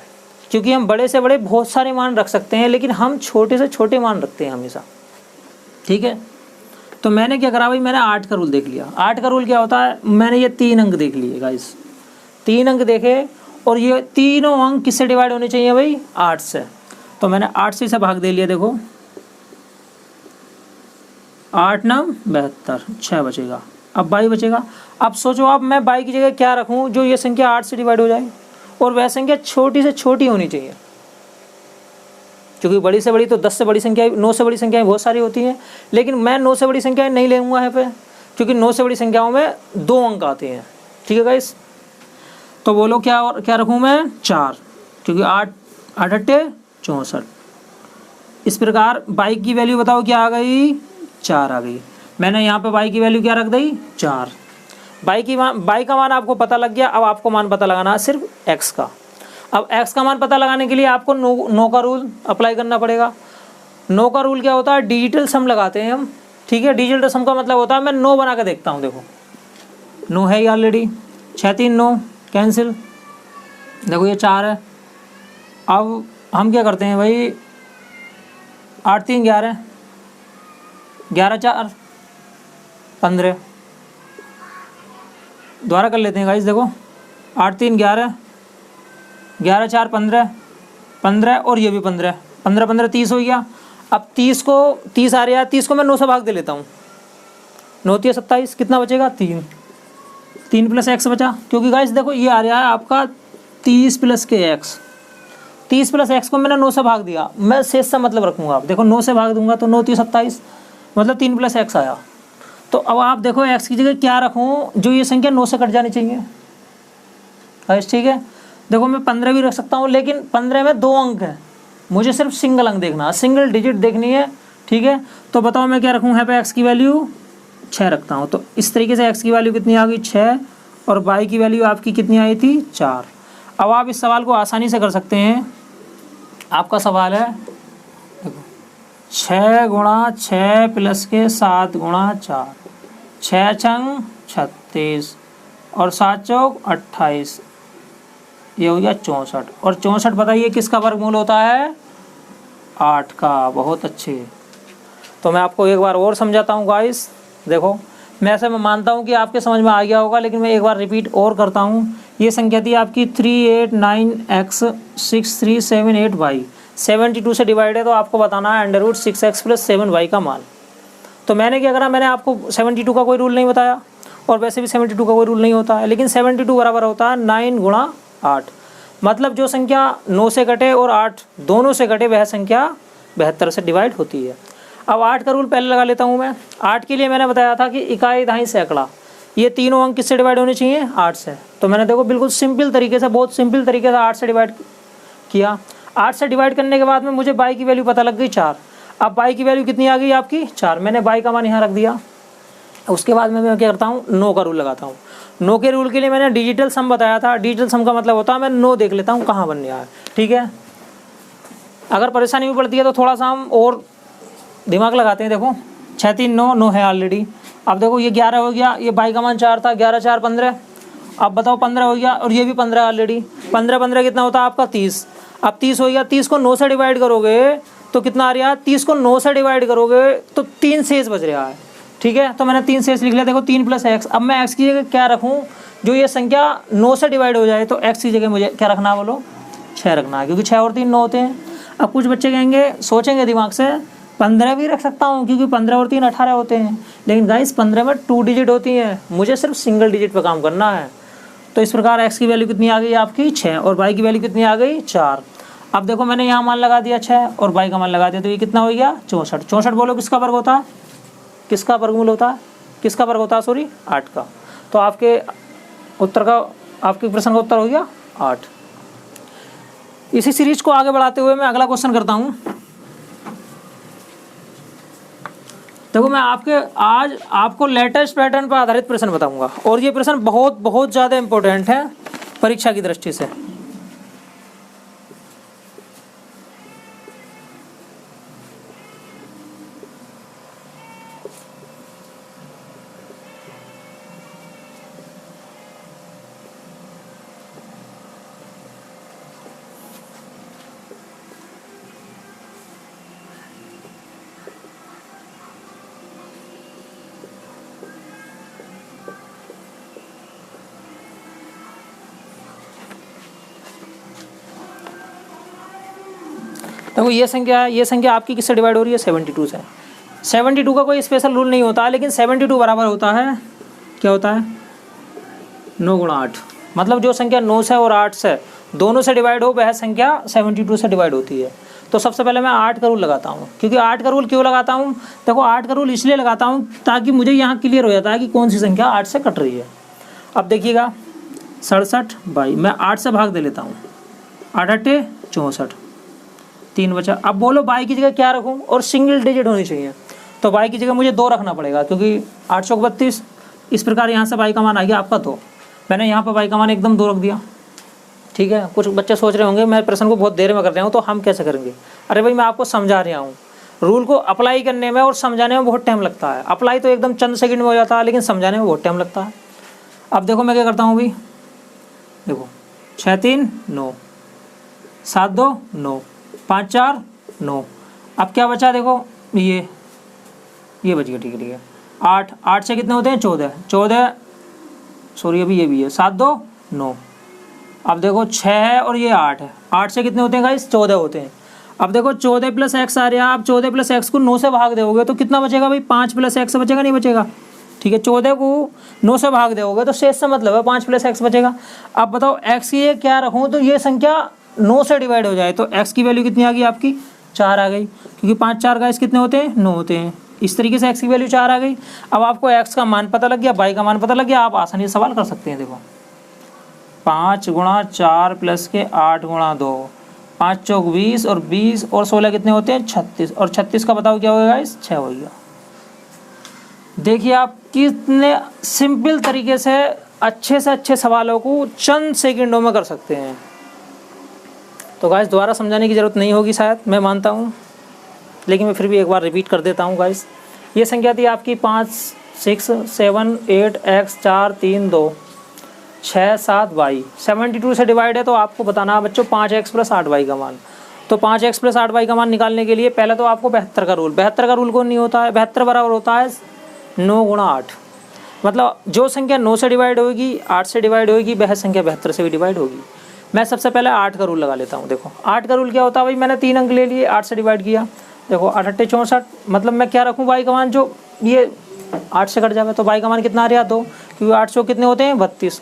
क्योंकि हम बड़े से बड़े बहुत सारे मान रख सकते हैं, लेकिन हम छोटे से छोटे मान रखते हैं हमेशा, ठीक है। तो मैंने क्या करा भाई, मैंने 8 का रूल देख लिया। 8 का रूल क्या होता है, मैंने ये 3 अंक देख लिए गाइस, 3 अंक देखे, और ये तीनों अंक किससे डिवाइड होने चाहिए भाई, 8 से। तो मैंने 8 से इसे भाग दे लिया, देखो 8 9 72, 6 बचेगा। अब बाई बचेगा। अब सोचो आप, मैं बाई की जगह क्या रखूं जो ये संख्या 8 से डिवाइड हो जाए, और वह संख्या छोटी से छोटी होनी चाहिए, क्योंकि बड़ी से बड़ी तो 10 से बड़ी संख्या, 9 से बड़ी संख्याएं बहुत सारी होती हैं, लेकिन मैं 9 से बड़ी संख्याएं नहीं लेऊंगा यहाँ पे, क्योंकि 9 से बड़ी संख्याओं में 2 अंक आते हैं, ठीक है गाइस। तो बोलो क्या, और क्या रखूँ मैं, 4, क्योंकि 8 8 अट्ठे 64। इस प्रकार बाई की वैल्यू बताओ क्या आ गई, 4 आ गई। मैंने यहाँ पे बाई की वैल्यू क्या रख दी, 4। बाई का मान आपको पता लग गया। अब आपको मान पता लगाना है सिर्फ एक्स का। अब एक्स का मान पता लगाने के लिए आपको 9 का रूल अप्लाई करना पड़ेगा। 9 का रूल क्या होता है, डिजिटल सम लगाते हैं हम, ठीक है। डिजिटल सम का मतलब होता है, मैं 9 बना के देखता हूँ, देखो 9 है ये ऑलरेडी, 6 3 9 कैंसिल, देखो ये 4 है। अब हम क्या करते हैं भाई, 8 3 11, 11 4 15, दोबारा कर लेते हैं गाइस, देखो 8 3 11, 11 4 15, 15 और ये भी 15, 15 15 30 हो गया। अब 30 को 30 आ रहा है, 30 को मैं 9 से भाग दे लेता हूँ, 9 3 27, कितना बचेगा, 3 प्लस एक्स बचा, क्योंकि गाइस देखो ये आ रहा है आपका 30 प्लस के एक्स। 30 प्लस एक्स को मैंने 9 से भाग दिया, मैं शेष से मतलब रखूँगा। आप देखो 9 से भाग दूंगा तो 9 3 27, मतलब 3 प्लस एक्स आया। तो अब आप देखो एक्स की जगह क्या रखूँ जो ये संख्या 9 से कट जानी चाहिए गाइस, ठीक है। देखो मैं 15 भी रख सकता हूँ, लेकिन 15 में 2 अंक है, मुझे सिर्फ सिंगल अंक देखना है, सिंगल डिजिट देखनी है, ठीक है। तो बताओ मैं क्या रखूँ यहाँ पे, एक्स की वैल्यू 6 रखता हूँ। तो इस तरीके से एक्स की वैल्यू कितनी आ गई, 6, और वाई की वैल्यू आपकी कितनी आई थी, 4। अब आप इस सवाल को आसानी से कर सकते हैं। आपका सवाल है, देखो 6 गुणा 6 प्लस के 7 गुणा 4, 6 छंग 36 और 7 चौक 28, ये हो गया 64। और 64 बताइए किसका वर्गमूल होता है, 8 का। बहुत अच्छे। तो मैं आपको एक बार और समझाता हूँ गाइस, देखो मैं मानता हूँ कि आपके समझ में आ गया होगा, लेकिन मैं एक बार रिपीट और करता हूँ। ये संख्या थी आपकी 389x6378y, 72 से डिवाइड है, तो आपको बताना है √6x + 7y का मान। तो मैंने क्या करा, मैंने आपको 72 का कोई रूल नहीं बताया, और वैसे भी 72 का कोई रूल नहीं होता है, लेकिन 72 बराबर होता है 9 गुणा 8, मतलब जो संख्या 9 से घटे और 8 दोनों से घटे वह संख्या 72 से डिवाइड होती है। अब 8 का रूल पहले लगा लेता हूँ मैं। 8 के लिए मैंने बताया था कि इकाई दहाई सैकड़ा, ये तीनों अंक किससे डिवाइड होने चाहिए, 8 से। तो मैंने देखो बिल्कुल सिंपल तरीके से, बहुत सिंपल तरीके से 8 से डिवाइड किया। 8 से डिवाइड करने के बाद में मुझे बाई की वैल्यू पता लग गई 4। अब बाई की वैल्यू कितनी आ गई आपकी, 4। मैंने बाई का मान यहाँ रख दिया। उसके बाद में मैं क्या करता हूँ, 9 का रूल लगाता हूँ। 9 के रूल के लिए मैंने डिजिटल सम बताया था। डिजिटल सम का मतलब होता है मैं 9 देख लेता हूँ कहाँ बन रहा है, ठीक है। अगर परेशानी भी पड़ती है तो थोड़ा सा हम और दिमाग लगाते हैं। देखो 6 3 9, 9 है ऑलरेडी। अब देखो ये 11 हो गया, ये बाई का मान 4 था, 11 4 15। अब बताओ 15 हो गया, और ये भी 15 ऑलरेडी। 15 15 कितना होता है आपका, 30। अब 30 हो गया, 30 को 9 से डिवाइड करोगे तो कितना आ रहा है, 30 को 9 से डिवाइड करोगे तो 3 शेष बच रहा है, ठीक है। तो मैंने 3 शेष लिख लिया। देखो 3 प्लस एक्स। अब मैं एक्स की जगह क्या रखूँ जो ये संख्या 9 से डिवाइड हो जाए, तो एक्स की जगह मुझे क्या रखना है, बोलो 6 रखना है, क्योंकि 6 और 3 9 होते हैं। अब कुछ बच्चे कहेंगे, सोचेंगे दिमाग से, 15 भी रख सकता हूँ, क्योंकि 15 और 3 18 होते हैं। लेकिन गाइस 15 में 2 डिजिट होती हैं, मुझे सिर्फ सिंगल डिजिट पर काम करना है। तो इस प्रकार एक्स की वैल्यू कितनी आ गई आपकी, 6, और वाई की वैल्यू कितनी आ गई, 4। अब देखो मैंने यहाँ मान लगा दिया 6, और वाई का मान लगा दिया, तो ये कितना हो गया, 64। 64 बोलो किसका वर्ग होता है, किसका वर्गमूल होता है, किसका वर्ग होता है, सॉरी 8 का। तो आपके उत्तर का, आपके प्रश्न का उत्तर हो गया 8। इसी सीरीज को आगे बढ़ाते हुए मैं अगला क्वेश्चन करता हूँ। देखो मैं आज आपको लेटेस्ट पैटर्न पर आधारित प्रश्न बताऊंगा और ये प्रश्न बहुत बहुत ज़्यादा इंपॉर्टेंट है परीक्षा की दृष्टि से। देखो ये संख्या आपकी किससे डिवाइड हो रही है? 72 से। 72 का कोई स्पेशल रूल नहीं होता है, लेकिन 72 बराबर होता है, क्या होता है? 9 गुणा 8। मतलब जो संख्या 9 से और 8 से दोनों से डिवाइड हो वह संख्या 72 से डिवाइड होती है। तो सबसे पहले मैं 8 का रूल लगाता हूँ, क्योंकि 8 का रूल क्यों लगाता हूँ? देखो 8 का रूल इसलिए लगाता हूँ ताकि मुझे यहाँ क्लियर हो जाता है कि कौन सी संख्या 8 से कट रही है। अब देखिएगा 67 बाई, मैं 8 से भाग दे लेता हूँ, 8 8 64, 3 बचा। अब बोलो बाई की जगह क्या रखूँ? और सिंगल डिजिट होनी चाहिए, तो बाई की जगह मुझे 2 रखना पड़ेगा, क्योंकि 8 चौक 32। इस प्रकार यहाँ से बाई का मान आ गया आपका 2। मैंने यहाँ पर बाई का मान एकदम 2 रख दिया। ठीक है, कुछ बच्चे सोच रहे होंगे मैं प्रश्न को बहुत देर में कर रहा हूँ तो हम कैसे करेंगे? अरे भाई मैं आपको समझा रहा हूँ, रूल को अप्लाई करने में और समझाने में बहुत टाइम लगता है। अप्लाई तो एकदम चंद सेकंड में हो जाता है, लेकिन समझाने में बहुत टाइम लगता है। अब देखो मैं क्या करता हूँ भाई, देखो 6 3 9, 7 2 9, 5 4 9। अब क्या बचा? देखो ये बच गया। ठीक है ठीक है, 8 से कितने होते हैं? 14, सॉरी अभी ये भी है, 7 2 9। अब देखो 6 है और ये 8 है, 8 से कितने होते हैं गाइस? 14 होते हैं। अब देखो 14 प्लस एक्स आ रहा है, आप 14 प्लस एक्स को 9 से भाग दोगे तो कितना बचेगा भाई? 5 प्लस एक्स बचेगा, नहीं बचेगा? ठीक है, 14 को 9 से भाग दोगे तो शेष से मतलब है 5 प्लस एक्स बचेगा। अब बताओ एक्स की ये क्या रखूँ तो ये संख्या 9 से डिवाइड हो जाए, तो एक्स की वैल्यू कितनी आ गई आपकी? 4 आ गई, क्योंकि 5 4 गाइस कितने होते हैं? 9 होते हैं। इस तरीके से एक्स की वैल्यू 4 आ गई। अब आपको एक्स का मान पता लग गया, वाई का मान पता लग गया, आप आसानी से सवाल कर सकते हैं। देखो 5 गुणा 4 प्लस के 8 गुणा 2, 5 चौक 20 और 20 और 16 कितने होते हैं? 36। और 36 का बताओ क्या होगा इस? 6 हो गया। देखिए आप कितने सिंपल तरीके से अच्छे सवालों को चंद सेकंडों में कर सकते हैं। तो गाइस दोबारा समझाने की ज़रूरत नहीं होगी शायद, मैं मानता हूँ, लेकिन मैं फिर भी एक बार रिपीट कर देता हूँ गाइस। ये संख्या थी आपकी 5 6 7 8 x 4 3 2 6 7 वाई। 72 से डिवाइड है तो आपको बताना है बच्चों 5x प्लस 8y का मान। तो 5x प्लस 8y का मान निकालने के लिए पहले तो आपको 72 का रूल, 72 का रूल कौन नहीं होता है? 72 बराबर होता है 9 गुणा 8। मतलब जो संख्या 9 से डिवाइड होगी, 8 से डिवाइड होगी, वह संख्या 72 से भी डिवाइड होगी। मैं सबसे पहले 8 का रूल लगा लेता हूँ। देखो 8 का रूल क्या होता है भाई? मैंने 3 अंक ले लिए, 8 से डिवाइड किया। देखो 8 8 64, मतलब मैं क्या रखूँ? वाई का मान जो ये 8 से कट जाएगा, तो वाई का मान कितना आ रहा? 2, क्योंकि 8 सौ कितने होते हैं? 32।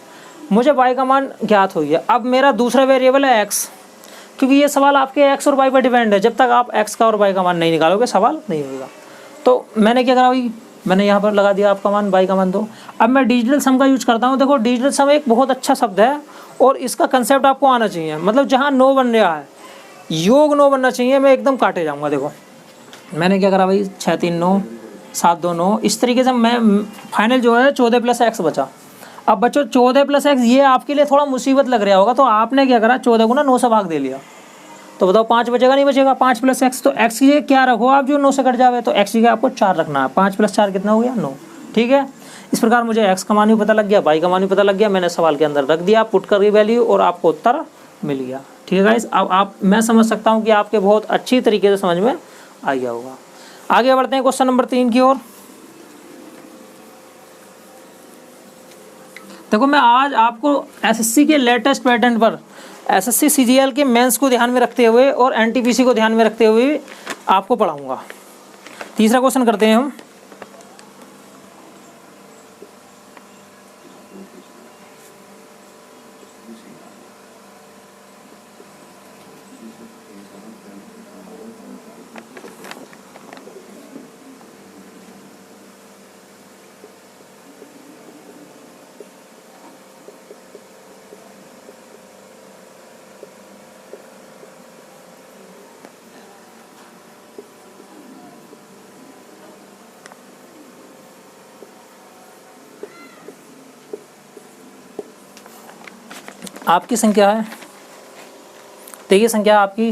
मुझे वाई का मान ज्ञात हो गया। अब मेरा दूसरा वेरिएबल है एक्स, क्योंकि ये सवाल आपके एक्स और वाई पर डिपेंड है। जब तक आप एक्स का और वाई का मान नहीं निकालोगे सवाल नहीं होगा। तो मैंने क्या करा भाई, मैंने यहाँ पर लगा दिया आपका मान, वाई का मान 2। अब मैं डिजिटल सम का यूज करता हूँ। देखो डिजिटल सम एक बहुत अच्छा शब्द है और इसका कंसेप्ट आपको आना चाहिए। मतलब जहाँ 9 बन रहा है, योग 9 बनना चाहिए, मैं एकदम काटे जाऊँगा। देखो मैंने क्या करा भाई, 6 3 9 7 2 9, इस तरीके से मैं फाइनल जो है 14 प्लस एक्स बचा। अब बच्चों 14 प्लस एक्स ये आपके लिए थोड़ा मुसीबत लग रहा होगा, तो आपने क्या करा, 14 को ना 9 से भाग दे लिया। तो बताओ 5 बचेगा नहीं बचेगा? 5 प्लस एक्स, तो एक्स की क्या रखो आप जो 9 से कट जावे, तो एक्स की आपको 4 रखना है। 5 प्लस 4 कितना हो गया? 9। ठीक है, इस प्रकार मुझे एक्स का मान भी पता लग गया, वाई का मान भी पता लग गया। मैंने सवाल के अंदर रख दिया, पुट कर वैल्यू, और आपको उत्तर मिल गया। ठीक है गाइस, अब मैं समझ सकता हूँ कि आपके बहुत अच्छी तरीके से समझ में आ गया होगा। आगे बढ़ते हैं क्वेश्चन नंबर 3 की ओर। देखो मैं आज आपको एसएससी के लेटेस्ट पैटर्न पर, एसएससी सीजीएल के मेंस को ध्यान में रखते हुए और एनटीपीसी को ध्यान में रखते हुए आपको पढ़ाऊंगा। तीसरा क्वेश्चन करते हैं हम। आपकी संख्या है, तो ये संख्या आपकी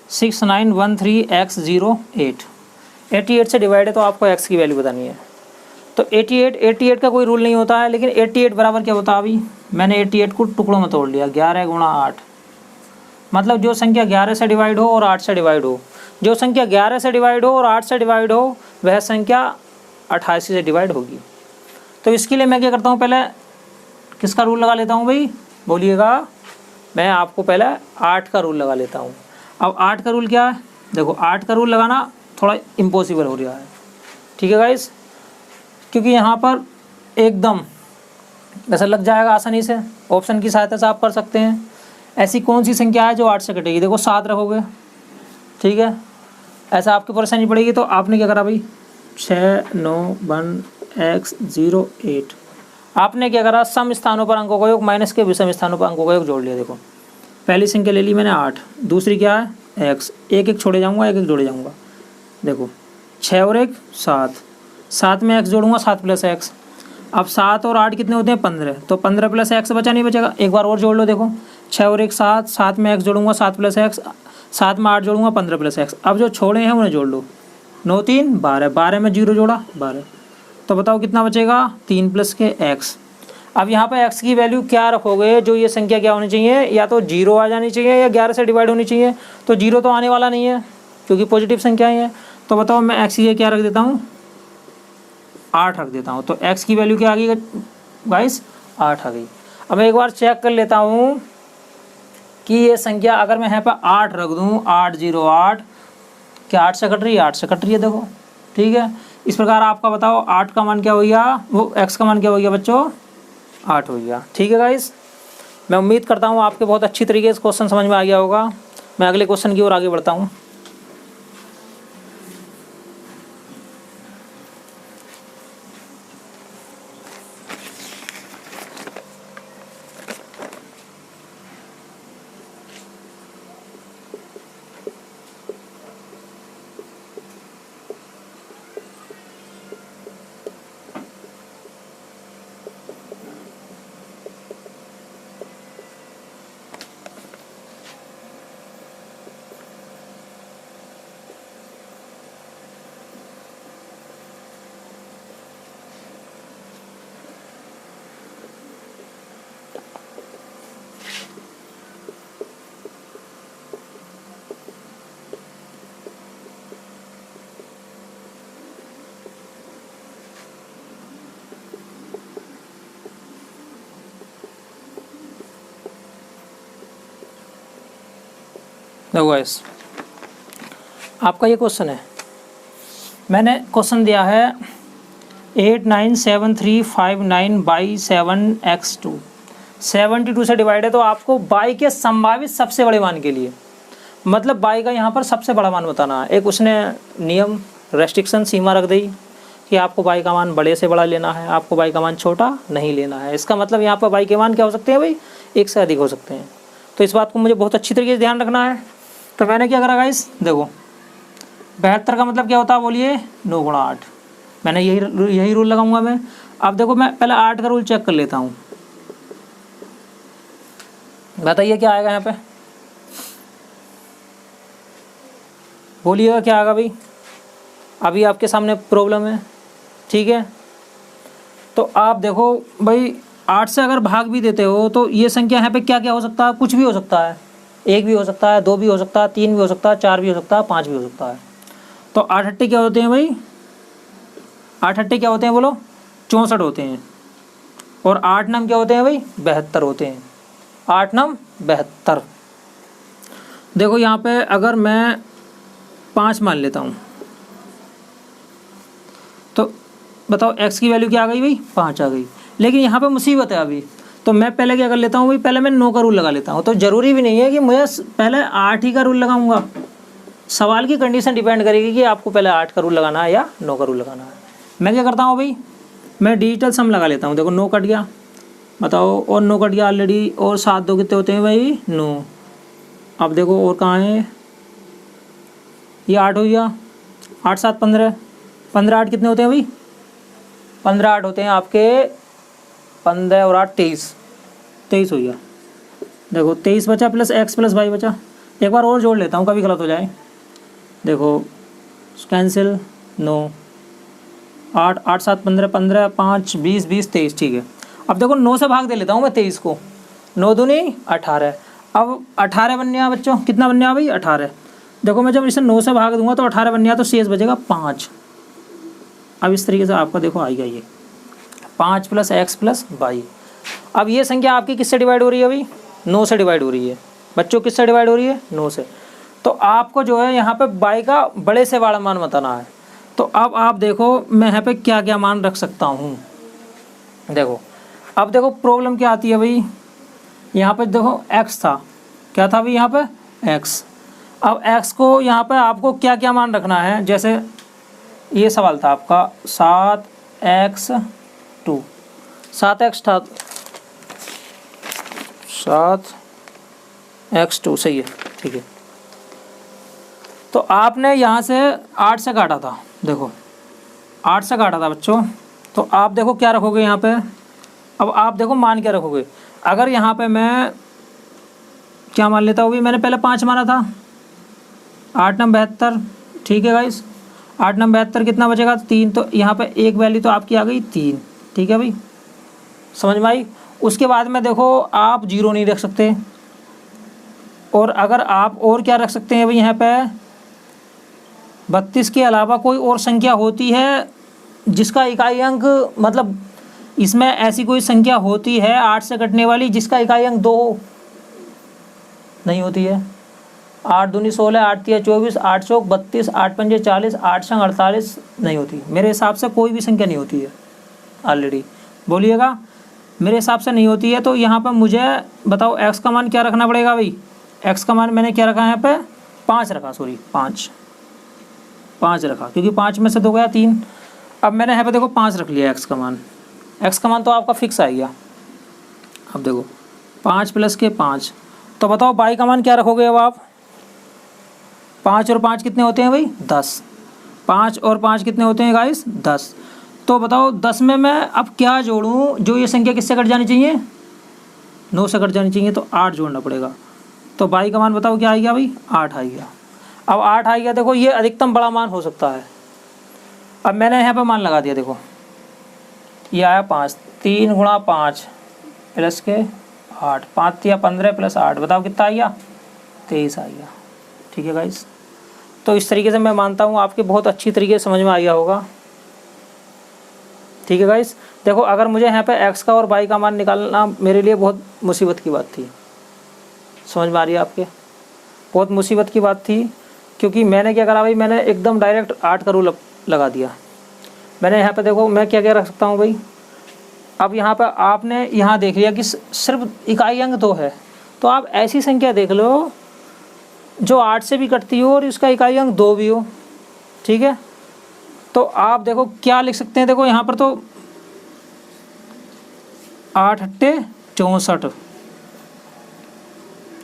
6913x08, 88 से डिवाइड है तो आपको x की वैल्यू बतानी है। तो 88 का कोई रूल नहीं होता है, लेकिन 88 बराबर क्या होता है, अभी मैंने 88 को टुकड़ों में तोड़ लिया, 11 गुणा 8, मतलब जो संख्या 11 से डिवाइड हो और 8 से डिवाइड हो, जो संख्या 11 से डिवाइड हो और 8 से डिवाइड हो वह संख्या 88 से डिवाइड होगी। तो इसके लिए मैं क्या करता हूँ, पहले किसका रूल लगा लेता हूँ भाई, बोलिएगा, मैं आपको पहले 8 का रूल लगा लेता हूँ। अब 8 का रूल क्या है, देखो 8 का रूल लगाना थोड़ा इम्पॉसिबल हो रहा है, ठीक है गाइस, क्योंकि यहाँ पर एकदम ऐसा लग जाएगा आसानी से, ऑप्शन की सहायता से आप कर सकते हैं। ऐसी कौन सी संख्या है जो 8 से कटेगी, देखो 7 रखोगे, ठीक है, ऐसा आपकी परेशानी पड़ेगी। तो आपने क्या करा भाई, 6913x08, आपने क्या करा, सम स्थानों पर अंकों का योग माइनस के विषम स्थानों पर अंकों का योग जोड़ लिया। देखो पहली संख्या ले ली मैंने 8, दूसरी क्या है x, एक एक छोड़े जाऊँगा, एक एक जोड़े जाऊँगा। देखो 6 और 1 7, 7 में x जोड़ूंगा 7 प्लस x, अब 7 और 8 कितने होते हैं 15, तो 15 प्लस x बचा नहीं बचेगा, एक बार और जोड़ लो। देखो 6 और 1 7, 7 में x जोड़ूंगा 7 प्लस x, 7 में 8 जोड़ूंगा 15 प्लस x, अब जो छोड़े हैं उन्हें जोड़ लो, 9 3 12, 12 में 0 जोड़ा 12, तो बताओ कितना बचेगा, 3 प्लस के x। अब यहाँ पर x की वैल्यू क्या रखोगे, जो ये संख्या क्या होनी चाहिए, या तो 0 आ जानी चाहिए या 11 से डिवाइड होनी चाहिए, तो 0 तो आने वाला नहीं है क्योंकि पॉजिटिव संख्याएँ हैं। तो बताओ मैं x की क्या रख देता हूँ, 8 रख देता हूँ। तो x की वैल्यू क्या आ गई गाइस, 8 आ गई। अब मैं एक बार चेक कर लेता हूँ कि ये संख्या अगर मैं यहाँ पर 8 रख दूँ, 808, क्या 8 से कट रही है, 8 से कट रही है, देखो ठीक है। इस प्रकार आपका बताओ 8 का मान क्या हो गया, वो x का मान क्या हो गया बच्चों, 8 हो गया, ठीक है गाइस। मैं उम्मीद करता हूँ आपके बहुत अच्छी तरीके से क्वेश्चन समझ में आ गया होगा। मैं अगले क्वेश्चन की ओर आगे बढ़ता हूँ। देखो गाइस, आपका ये क्वेश्चन है, मैंने क्वेश्चन दिया है 897359/7x2, 72 से डिवाइड है, तो आपको y के संभावित सबसे बड़े मान के लिए, मतलब y का यहाँ पर सबसे बड़ा मान बताना है। एक उसने नियम रेस्ट्रिक्शन सीमा रख दी कि आपको y का मान बड़े से बड़ा लेना है, आपको y का मान छोटा नहीं लेना है। इसका मतलब यहाँ पर y के मान क्या हो सकते हैं भाई, 1 से अधिक हो सकते हैं। तो इस बात को मुझे बहुत अच्छी तरीके से ध्यान रखना है। तो मैंने क्या करा गाइस, देखो 72 का मतलब क्या होता है बोलिए, 9 गुणा 8, मैंने यही रूल लगाऊंगा मैं। अब देखो मैं पहले 8 का रूल चेक कर लेता हूँ, बताइए क्या आएगा यहाँ पे, बोलिएगा क्या आएगा भाई। अभी आपके सामने प्रॉब्लम है, ठीक है। तो आप देखो भाई 8 से अगर भाग भी देते हो तो ये संख्या यहाँ पे क्या क्या हो सकता है, कुछ भी हो सकता है, 1 भी हो सकता है, 2 भी हो सकता है, 3 भी हो सकता है, 4 भी हो सकता है, 5 भी हो सकता है। तो 8 अट्टे क्या होते हैं भाई, 8 अट्टे क्या होते हैं बोलो, 64 होते हैं। और 8 नम क्या होते हैं भाई, 72 होते हैं। 8 नम 72। देखो यहाँ पे अगर मैं 5 मान लेता हूँ तो बताओ x की वैल्यू क्या आ गई भाई, 5 आ गई। लेकिन यहाँ पे मुसीबत है अभी, तो मैं पहले क्या कर लेता हूँ भाई, पहले मैं 9 का रूल लगा लेता हूँ। तो ज़रूरी भी नहीं है कि मुझे पहले 8 ही का रूल लगाऊंगा, सवाल की कंडीशन डिपेंड करेगी कि आपको पहले 8 का रूल लगाना है या 9 का रूल लगाना है। मैं क्या करता हूँ भाई, मैं डिजिटल सम लगा लेता हूँ। देखो 9 कट गया, बताओ, और 9 कट गया ऑलरेडी, और 7 2 कितने होते हैं भाई, 9। अब देखो और कहाँ है, ये 8 हो गया, 8 7 15, 15 8 कितने होते हैं भाई, 15 8 होते हैं आपके, 15 और 8 23, 23 हो गया। देखो 23 बचा प्लस एक्स प्लस वाई बचा। एक बार और जोड़ लेता हूँ, कभी गलत हो जाए। देखो कैंसिल, 9 8 8 7 15 15 5 20 20 23, ठीक है। अब देखो 9 से भाग दे लेता हूँ मैं 23 को, 9 दूनी 18। अब 18 बन गया बच्चों, कितना बन गया भाई 18। देखो मैं जब इसे 9 से भाग दूंगा तो 18 बन गया, तो शेष बचेगा 5। अब इस तरीके से आपका देखो आएगा ये 5 प्लस एक्स प्लस वाई। अब ये संख्या आपकी किससे डिवाइड हो रही है अभी, 9 से डिवाइड हो रही है बच्चों। किससे डिवाइड हो रही है, 9 से। तो आपको जो है यहाँ पे वाई का बड़े से बड़ा मान बताना है। तो अब आप देखो मैं यहाँ पे क्या क्या मान रख सकता हूँ। देखो अब देखो प्रॉब्लम क्या आती है भाई, यहाँ पे देखो x था, क्या था भाई यहाँ पे x। अब x को यहाँ पे आपको क्या क्या मान रखना है, जैसे ये सवाल था आपका 7x2, 7x था, 7x2 सही है, ठीक है। तो आपने यहाँ से 8 से काटा था, देखो 8 से काटा था बच्चों। तो आप देखो क्या रखोगे यहाँ पे, अब आप देखो मान क्या रखोगे। अगर यहाँ पे मैं क्या मान लेता हूँ, मैंने पहले 5 माना था, 8 9 72, ठीक है गाइस। 8 9 72 कितना बचेगा, 3। तो यहाँ पे एक वैल्यू तो आपकी आ गई 3, ठीक है भाई, समझ में आई। उसके बाद में देखो आप 0 नहीं रख सकते, और अगर आप और क्या रख सकते हैं भाई, यहाँ पे 32 के अलावा कोई और संख्या होती है जिसका इकाई अंक, मतलब इसमें ऐसी कोई संख्या होती है 8 से कटने वाली जिसका इकाई अंक 2 हो, नहीं होती है। 8 दूनी 16, 8 तिया 24, 8 चौक 32, 8 पंजे 40, 8 संग 48, नहीं होती। मेरे हिसाब से कोई भी संख्या नहीं होती है ऑलरेडी, बोलिएगा मेरे हिसाब से नहीं होती है। तो यहाँ पर मुझे बताओ x का मान क्या रखना पड़ेगा भाई। x का मान मैंने क्या रखा है यहाँ पे, 5 रखा, सॉरी 5 रखा, क्योंकि 5 में से 2 गया 3। अब मैंने यहाँ पे देखो 5 रख लिया x का मान। x का मान तो आपका फिक्स आ गया। अब देखो 5 प्लस के 5, तो बताओ y का मान क्या रखोगे अब आप। 5 और 5 कितने होते हैं भाई, 10। 5 और 5 कितने होते हैं गाइस, 10। तो बताओ 10 में मैं अब क्या जोड़ूं, जो ये संख्या किससे कट जानी चाहिए, 9 से कट जानी चाहिए, तो 8 जोड़ना पड़ेगा। तो y का मान बताओ क्या आ गया भाई, 8 आ गया। अब 8 आ गया, देखो ये अधिकतम बड़ा मान हो सकता है। अब मैंने यहाँ पे मान लगा दिया, देखो ये आया 5, 3 गुणा 5 प्लस के 8, 5 तिया 15 प्लस 8, बताओ कितना आ गया, 23 आ गया, ठीक है गाइस। तो इस तरीके से मैं मानता हूँ आपके बहुत अच्छी तरीके से समझ में आ गया होगा, ठीक है गाइस। देखो अगर मुझे यहाँ पे x का और y का मान निकालना मेरे लिए बहुत मुसीबत की बात थी, समझ में आ रही है आपके, बहुत मुसीबत की बात थी, क्योंकि मैंने क्या करा भाई, मैंने एकदम डायरेक्ट 8 का रूल लगा दिया। मैंने यहाँ पे देखो मैं क्या क्या रख सकता हूँ भाई। अब यहाँ पर आपने यहाँ देख लिया कि सिर्फ इकाई अंक 2 है, तो आप ऐसी संख्या देख लो जो 8 से भी कटती हो और इसका इकाई अंक 2 भी हो, ठीक है। तो आप देखो क्या लिख सकते हैं, देखो यहाँ पर तो 8 8 64,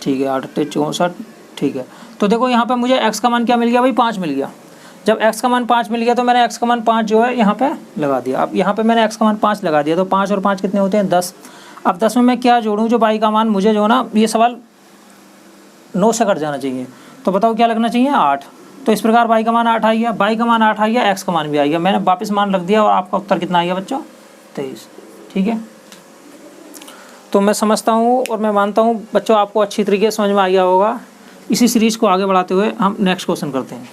ठीक है, 8 8 64, ठीक है। तो देखो यहाँ पे मुझे x का मान क्या मिल गया भाई, 5 मिल गया। जब x का मान 5 मिल गया तो मैंने x का मान 5 जो है यहाँ पे लगा दिया। अब यहाँ पे मैंने x का मान 5 लगा दिया, तो 5 और 5 कितने होते हैं, 10। अब 10 में मैं क्या जोड़ूँ जो y का मान मुझे जो ना, ये सवाल 9 से कट जाना चाहिए, तो बताओ क्या लगना चाहिए, 8। तो इस प्रकार y का मान 8 आ गया, y का मान 8 आ गया, x का मान भी आ गया। मैंने वापस मान रख दिया और आपका उत्तर कितना आ गया बच्चों, 23, ठीक है। तो मैं समझता हूँ और मैं मानता हूँ बच्चों आपको अच्छी तरीके से समझ में आ गया होगा। इसी सीरीज़ को आगे बढ़ाते हुए हम नेक्स्ट क्वेश्चन करते हैं।